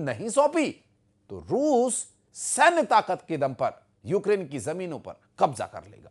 नहीं सौंपी तो रूस सैन्य ताकत के दम पर यूक्रेन की जमीनों पर कब्जा कर लेगा।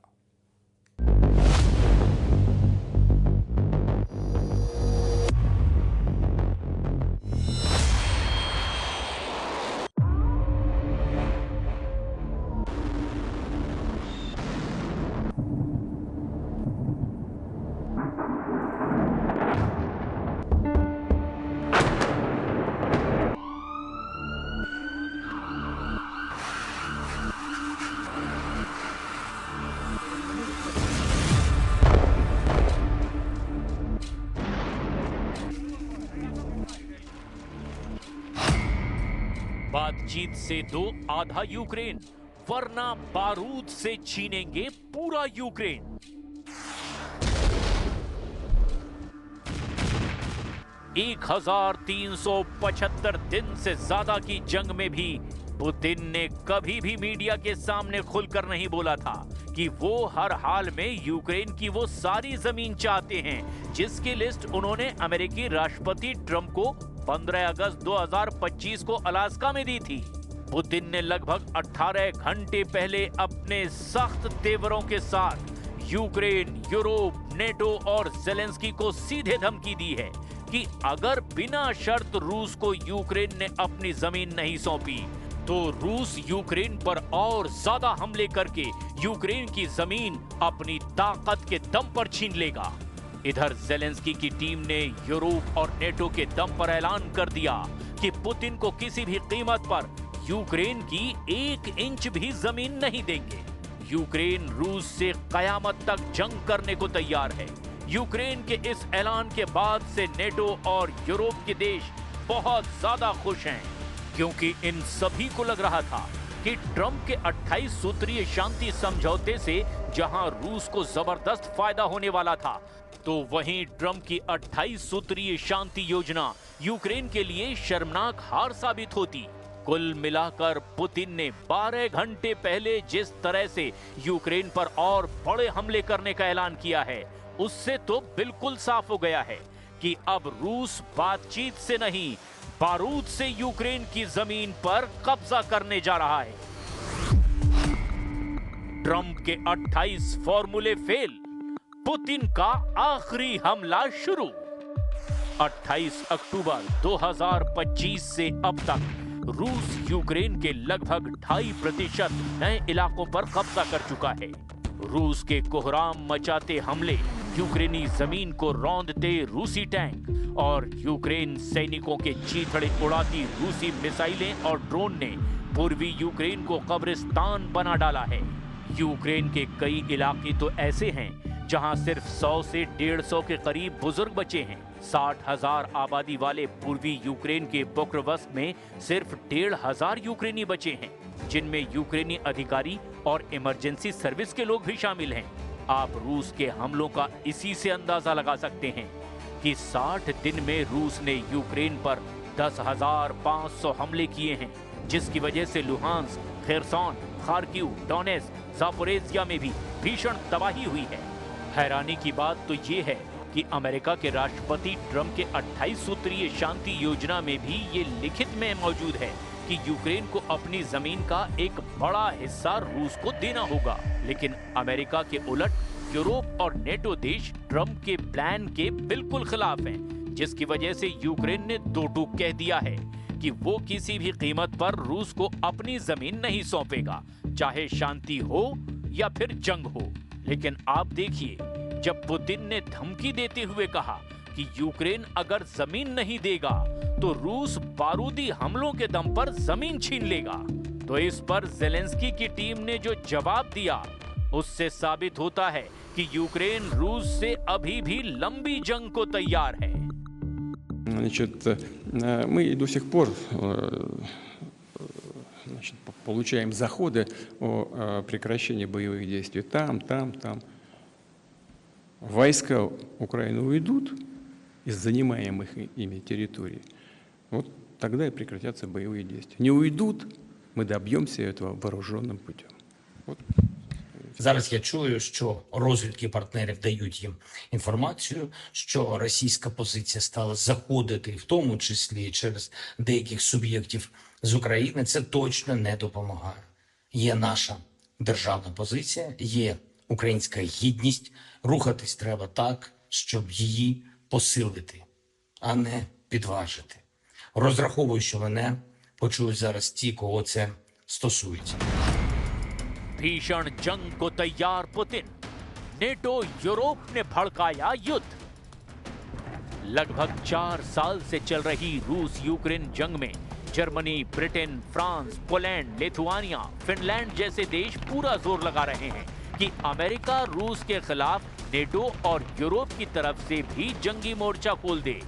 बातचीत से दो आधा यूक्रेन, वरना बारूद से छीनेंगे पूरा यूक्रेन। एक 1375 दिन से ज्यादा की जंग में भी पुतिन ने कभी भी मीडिया के सामने खुलकर नहीं बोला था कि वो हर हाल में यूक्रेन की वो सारी जमीन चाहते हैं जिसकी लिस्ट उन्होंने अमेरिकी राष्ट्रपति ट्रंप को 15 अगस्त 2025 को अलास्का में दी थी। पुतिन ने लगभग 18 घंटे पहले अपने सख्त तेवरों के साथ यूक्रेन, यूरोप, नेटो और जेलेंस्की को सीधे धमकी दी है कि अगर बिना शर्त रूस को यूक्रेन ने अपनी जमीन नहीं सौंपी तो रूस यूक्रेन पर और ज्यादा हमले करके यूक्रेन की जमीन अपनी ताकत के दम पर छीन लेगा। इधर जेलेंस्की की टीम ने यूरोप और नेटो के दम पर ऐलान कर दिया कि पुतिन को किसी भी कीमत पर यूक्रेन की 1 इंच भी जमीन नहीं देंगे। यूक्रेन रूस से कयामत तक जंग करने को तैयार है। यूक्रेन के इस ऐलान के बाद से नेटो और यूरोप के देश बहुत ज्यादा खुश हैं, क्योंकि इन सभी को लग रहा था कि ट्रंप के 28 सूत्रीय शांति समझौते से जहां रूस को जबरदस्त फायदा होने वाला था, तो वहीं ट्रंप की 28 सूत्रीय शांति योजना यूक्रेन के लिए शर्मनाक हार साबित होती। कुल मिलाकर पुतिन ने 12 घंटे पहले जिस तरह से यूक्रेन पर और बड़े हमले करने का ऐलान किया है, उससे तो बिल्कुल साफ हो गया है कि अब रूस बातचीत से नहीं, बारूद से यूक्रेन की जमीन पर कब्जा करने जा रहा है। ट्रंप के 28 फॉर्मूले फेल, पुतिन का आखिरी हमला शुरू। 28 अक्टूबर 2025 से अब तक रूस यूक्रेन के लगभग 2.5% नए इलाकों पर कब्जा कर चुका है। रूस के कोहराम मचाते हमले, यूक्रेनी जमीन को रौंदते रूसी टैंक और यूक्रेन सैनिकों के चीथड़े उड़ाती रूसी मिसाइलें और ड्रोन ने पूर्वी यूक्रेन को कब्रिस्तान बना डाला है। यूक्रेन के कई इलाके तो ऐसे हैं जहां सिर्फ 100 से 150 के करीब बुजुर्ग बचे हैं। 60,000 आबादी वाले पूर्वी यूक्रेन के पोक्रोवस्क में सिर्फ 1,500 यूक्रेनी बचे हैं, जिनमें यूक्रेनी अधिकारी और इमरजेंसी सर्विस के लोग भी शामिल हैं। आप रूस के हमलों का इसी से अंदाजा लगा सकते हैं कि 60 दिन में रूस ने यूक्रेन पर 10,500 हमले किए हैं, जिसकी वजह से लुहांस्क, खेरसॉन, खार्किव, डोनेत्स्क, जापोरेजिया में भी भीषण तबाही हुई है। हैरानी की बात तो ये है कि अमेरिका के राष्ट्रपति ट्रंप के 28 सूत्रीय शांति योजना में भी ये लिखित में मौजूद है कि यूक्रेन को अपनी जमीन का एक बड़ा हिस्सा रूस को देना होगा। लेकिन अमेरिका के उलट यूरोप और नेटो देश ट्रंप के प्लान के बिल्कुल खिलाफ हैं, जिसकी वजह से यूक्रेन ने दो टूक कह दिया है कि वो किसी भी कीमत पर रूस को अपनी जमीन नहीं सौंपेगा, चाहे शांति हो या फिर जंग हो। लेकिन आप देखिए, जब पुतिन ने धमकी देते हुए कहा कि यूक्रेन अगर जमीन नहीं देगा तो रूस बारूदी हमलों के दम पर जमीन छीन लेगा, तो इस पर जेलेंस्की की टीम ने जो जवाब दिया, उससे साबित होता है कि यूक्रेन रूस से अभी भी लंबी जंग को तैयार है। Значит, мы до сих пор получаем заходы о прекращении боевых действий там. Войска Украины уйдут из занимаемых ими территорий, вот тогда и прекратятся боевые действия. Не уйдут, мы добьемся этого вооруженным путем. Вот. Зараз я чую, що розвідки партнерів дають їм інформацію, що російська позиція стала заходити, в тому числі через деяких суб'єктів з України. Це точно не допомагає. Є наша державна позиція, є українська гідність. Рухатись треба так, щоб її посилити, а не підважити. Розраховую, що мене почують зараз ті, кого це стосується. भीषण जंग को तैयार पुतिन, नेटो यूरोप ने भड़काया युद्ध। लगभग 4 साल से चल रही रूस यूक्रेन जंग में Germany, Britain, France, Poland, Lithuania, Finland जैसे देश पूरा जोर लगा रहे हैं कि अमेरिका रूस के खिलाफ नेटो और यूरोप की तरफ से भी जंगी मोर्चा खोल दे।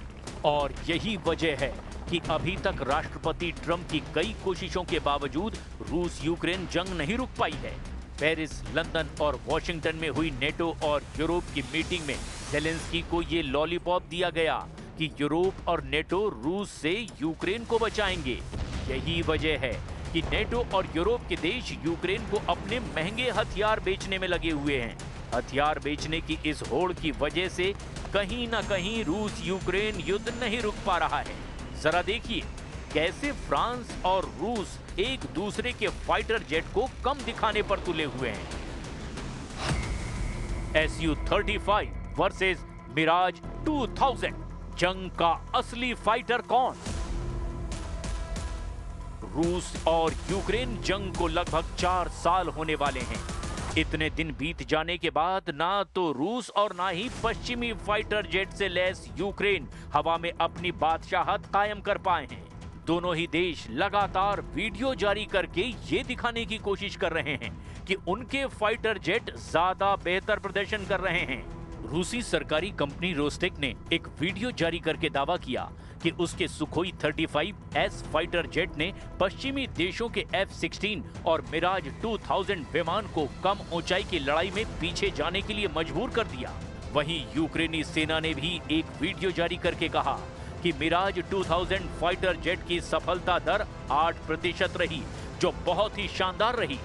और यही वजह है कि अभी तक राष्ट्रपति ट्रंप की कई कोशिशों के बावजूद रूस यूक्रेन जंग नहीं रुक पाई है। पेरिस, लंदन और वॉशिंगटन में हुई नेटो और यूरोप की मीटिंग में ज़ेलेंस्की को ये लॉलीपॉप दिया गया कि यूरोप और नेटो रूस से यूक्रेन को बचाएंगे। यही वजह है कि नेटो और यूरोप के देश यूक्रेन को अपने महंगे हथियार बेचने में लगे हुए हैं। हथियार बेचने की इस होड़ की वजह से कहीं न कहीं रूस यूक्रेन युद्ध नहीं रुक पा रहा है। जरा देखिए कैसे फ्रांस और रूस एक दूसरे के फाइटर जेट को कम दिखाने पर तुले हुए हैं। Su-35 वर्सेस मिराज 2000, जंग का असली फाइटर कौन? रूस और यूक्रेन जंग को लगभग 4 साल होने वाले हैं। इतने दिन बीत जाने के बाद ना तो रूस और ना ही पश्चिमी फाइटर जेट से लैस यूक्रेन हवा में अपनी बादशाहत कायम कर पाए हैं। दोनों ही देश लगातार वीडियो जारी करके ये दिखाने की कोशिश कर रहे हैं कि उनके फाइटर जेट ज्यादा बेहतर प्रदर्शन कर रहे हैं। रूसी सरकारी कंपनी रोस्टेक ने एक वीडियो जारी करके दावा किया कि उसके सुखोई 35S फाइटर जेट ने पश्चिमी देशों के F-16 और मिराज 2000 विमान को कम ऊंचाई की लड़ाई में पीछे जाने के लिए मजबूर कर दिया। वहीं यूक्रेनी सेना ने भी एक वीडियो जारी करके कहा कि मिराज 2000 फाइटर जेट की सफलता दर 8% रही, जो बहुत ही शानदार रही।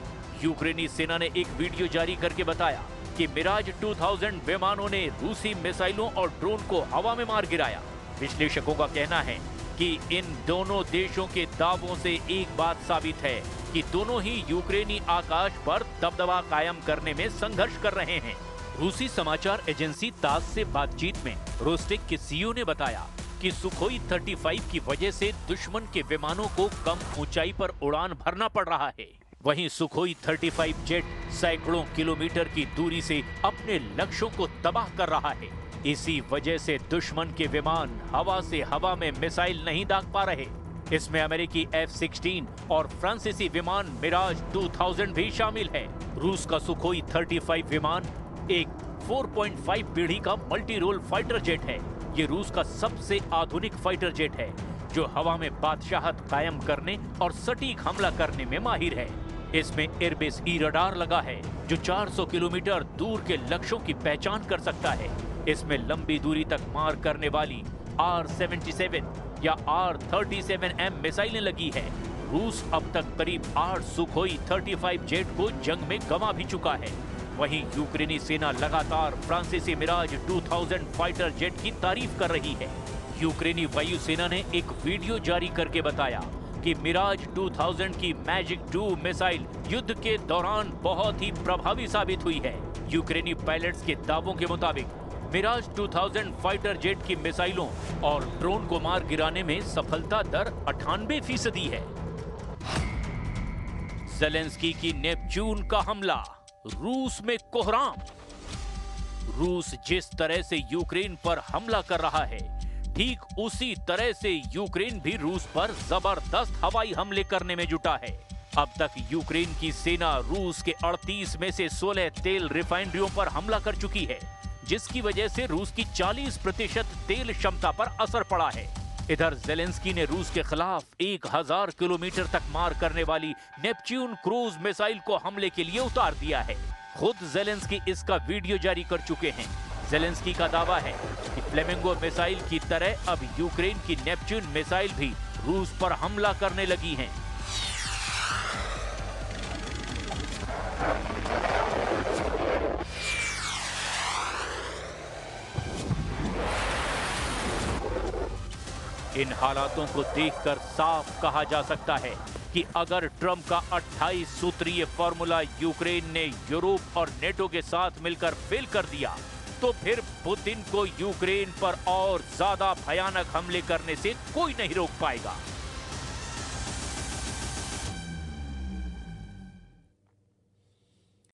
यूक्रेनी सेना ने एक वीडियो जारी करके बताया कि मिराज 2000 विमानों ने रूसी मिसाइलों और ड्रोन को हवा में मार गिराया। विश्लेषकों का कहना है कि इन दोनों देशों के दावों से एक बात साबित है कि दोनों ही यूक्रेनी आकाश पर दबदबा कायम करने में संघर्ष कर रहे हैं। रूसी समाचार एजेंसी तास से बातचीत में रोस्टेक के सीईओ ने बताया कि सुखोई 35 की वजह से दुश्मन के विमानों को कम ऊंचाई पर उड़ान भरना पड़ रहा है। वहीं सुखोई 35 जेट सैकड़ों किलोमीटर की दूरी से अपने लक्ष्यों को तबाह कर रहा है। इसी वजह से दुश्मन के विमान हवा से हवा में मिसाइल नहीं दाग पा रहे। इसमें अमेरिकी F-16 और फ्रांसीसी विमान मिराज 2000 भी शामिल है। रूस का सुखोई 35 विमान एक 4.5 पीढ़ी का मल्टी रोल फाइटर जेट है। ये रूस का सबसे आधुनिक फाइटर जेट है जो हवा में बादशाहत कायम करने और सटीक हमला करने में माहिर है। इसमें एयरबेस ई रडार लगा है जो 400 किलोमीटर दूर के लक्ष्यों की पहचान कर सकता है। इसमें लंबी दूरी तक मार करने वाली R-77 या R-37M मिसाइलें लगी है। रूस अब तक करीब 8 सुखोई 35 जेट को जंग में गंवा भी चुका है। वहीं यूक्रेनी सेना लगातार फ्रांसीसी मिराज 2000 फाइटर जेट की तारीफ कर रही है। यूक्रेनी वायुसेना ने एक वीडियो जारी करके बताया कि मिराज 2000 की मैजिक 2 मिसाइल युद्ध के दौरान बहुत ही प्रभावी साबित हुई है। यूक्रेनी पायलट्स के दावों के मुताबिक मिराज 2000 फाइटर जेट की मिसाइलों और ड्रोन को मार गिराने में सफलता दर 98% है। ज़ेलेंस्की की नेपच्यून का हमला, रूस में कोहराम। रूस जिस तरह से यूक्रेन पर हमला कर रहा है, ठीक उसी तरह से यूक्रेन भी रूस पर जबरदस्त हवाई हमले करने में जुटा है। अब तक यूक्रेन की सेना रूस के 38 में से 16 तेल रिफाइनरियों पर हमला कर चुकी है, जिसकी वजह से रूस की 40% तेल क्षमता पर असर पड़ा है। इधर ज़ेलेंस्की ने रूस के खिलाफ 1000 किलोमीटर तक मार करने वाली नेपच्यून क्रूज मिसाइल को हमले के लिए उतार दिया है। खुद ज़ेलेंस्की इसका वीडियो जारी कर चुके हैं। ज़ेलेंस्की का दावा है कि फ्लेमिंगो मिसाइल की तरह अब यूक्रेन की नेपच्यून मिसाइल भी रूस पर हमला करने लगी हैं। इन हालातों को देखकर साफ कहा जा सकता है कि अगर ट्रंप का 28 सूत्रीय फॉर्मूला यूक्रेन ने यूरोप और नेटो के साथ मिलकर फेल कर दिया, तो फिर पुतिन को यूक्रेन पर और ज्यादा भयानक हमले करने से कोई नहीं रोक पाएगा।